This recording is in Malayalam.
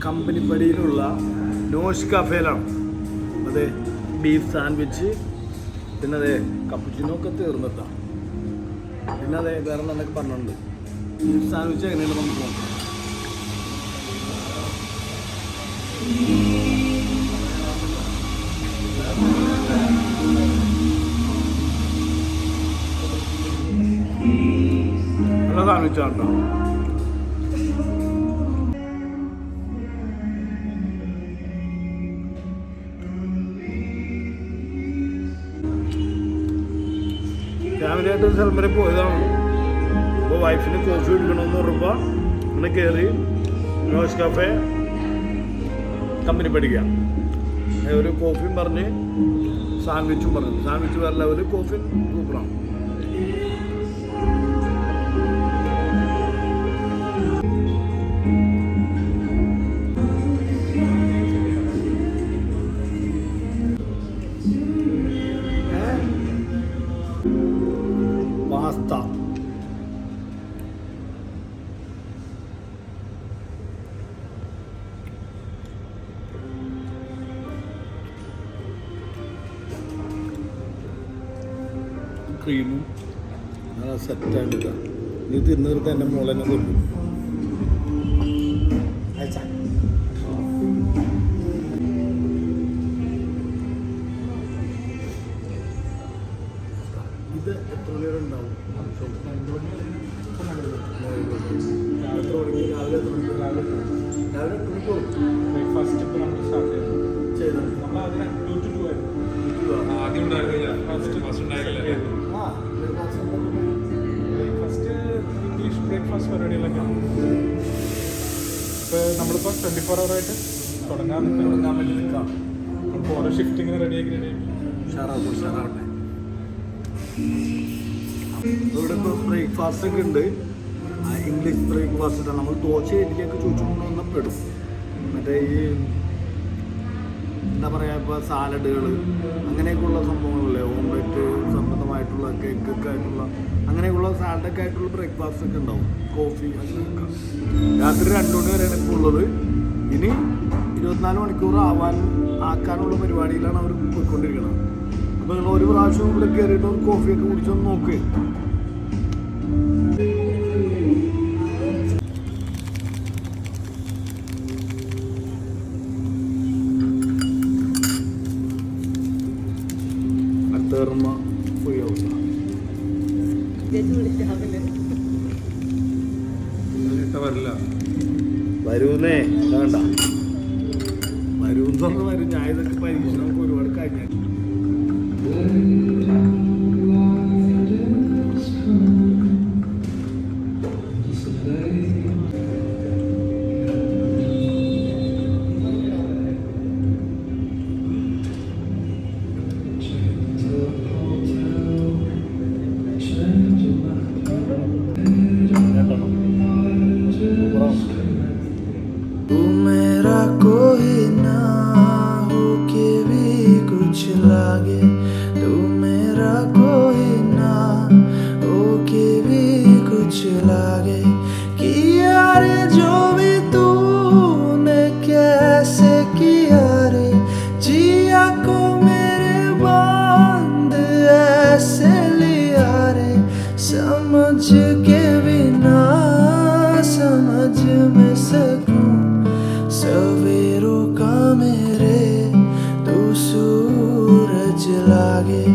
കമ്പനിപ്പടിയിലുള്ള നോഷ് കഫേയിലാണ്. അതെ, ബീഫ് സാൻഡ്വിച്ച്, പിന്നെ അതെ കപ്പുച്ചിനൊക്കെ തീർന്നെത്താം. പിന്നെ അതെ വേറെ എന്തൊക്കെ പറഞ്ഞിട്ടുണ്ട്. ബീഫ് സാൻഡ്വിച്ച് എങ്ങനെയാണ് നമുക്ക് നോക്കാം. നല്ല സാൻഡ്വിച്ചാണ് കേട്ടോ. ഫാമിലിയായിട്ട് ഒരു സ്ഥലം വരെ പോയതാണ്. അപ്പോൾ വൈഫിന് കോഫി എടുക്കണമെന്ന് പറയുമ്പോൾ അങ്ങനെ കയറി നോഷ് കഫേ കമ്പനി പഠിക്കാം. ഒരു കോഫിയും പറഞ്ഞ് സാൻഡ്വിച്ചും പറഞ്ഞു. സാൻഡ്വിച്ച് വേറെ ലെവല്, കോഫി സൂപ്പറാണ്. പാസ്ത, ക്രീമും നല്ല സെറ്റായിട്ട് ഇതാണ്. ഇത് തിന്നു തീർത്ത് എൻ്റെ മോളെ തന്നെ കൊല്ലും. ഇത് എത്ര മണി വരെ ഉണ്ടാവും? രാവിലെ 8 മണിക്ക് ബ്രേക്ക്ഫാസ്റ്റ് ഇപ്പോൾ നമ്മൾ സ്റ്റാർട്ട് ചെയ്തു. നമ്മൾ അതിന് 2 to 2 ആയിരുന്നു. ആദ്യം ഉണ്ടായിരുന്നില്ല, ഫസ്റ്റ് ഉണ്ടായില്ല. ബ്രേക്ക്ഫാസ്റ്റ് ഇംഗ്ലീഷ് ബ്രേക്ക്ഫാസ്റ്റ് പരിപാടികളൊക്കെ ഇപ്പോൾ നമ്മളിപ്പോൾ 24 hour ആയിട്ട് തുടങ്ങാൻ വേണ്ടി നിൽക്കാം. നമുക്ക് ഓരോ ഷിഫ്റ്റിങ്ങിന് റെഡിയാക്കി ഉഷാറാവട്ടെ. ഇവിടെ ഇപ്പോൾ ബ്രേക്ക്ഫാസ്റ്റ് ഒക്കെ ഉണ്ട്. ഇംഗ്ലീഷ് ബ്രേക്ക്ഫാസ്റ്റ് നമ്മൾ ദോശ ഇഡ്ഡലിയൊക്കെ ചോദിച്ചുകൊണ്ട് വന്നാൽ പെടും. മറ്റേ ഈ എന്താ പറയുക, ഇപ്പോൾ സാലഡുകൾ അങ്ങനെയൊക്കെയുള്ള സംഭവങ്ങളില്ലേ, ഓംലെറ്റ് സംബന്ധമായിട്ടുള്ള കേക്കൊക്കെ ആയിട്ടുള്ള അങ്ങനെയുള്ള സാലഡൊക്കെ ആയിട്ടുള്ള ബ്രേക്ക്ഫാസ്റ്റ് ഒക്കെ ഉണ്ടാവും. കോഫി അങ്ങനെയൊക്കെ രാത്രി 2 മണി വരെയാണ് ഇപ്പോൾ ഉള്ളത്. ഇനി 24 മണിക്കൂർ ആക്കാനുള്ള പരിപാടിയിലാണ് അവർ പോയിക്കൊണ്ടിരിക്കുന്നത്. അപ്പോൾ നിങ്ങൾ ഒരു പ്രാവശ്യം ഇവിടെ കയറിയിട്ട് ഒരു കോഫിയൊക്കെ കുടിച്ചൊന്ന് നോക്ക്. അടുത്ത ഫ്രീ ആവും. വരില്ല, വരൂന്നേ വേണ്ട, വരൂന്നൊക്കെ വരും. ഞാൻ ഇതൊക്കെ പരീക്ഷ നമുക്ക് ഒരുപാട് കഴിഞ്ഞാൽ लागे तू मेरा कोई ना होके भी कुछ लागे कि यार जो भी तूने कैसे किया रे जिया को मेरे बांध ऐसे लिया रे समझ के बिना समझ में सकूं सवेरों का मेरे तू सूरज लागे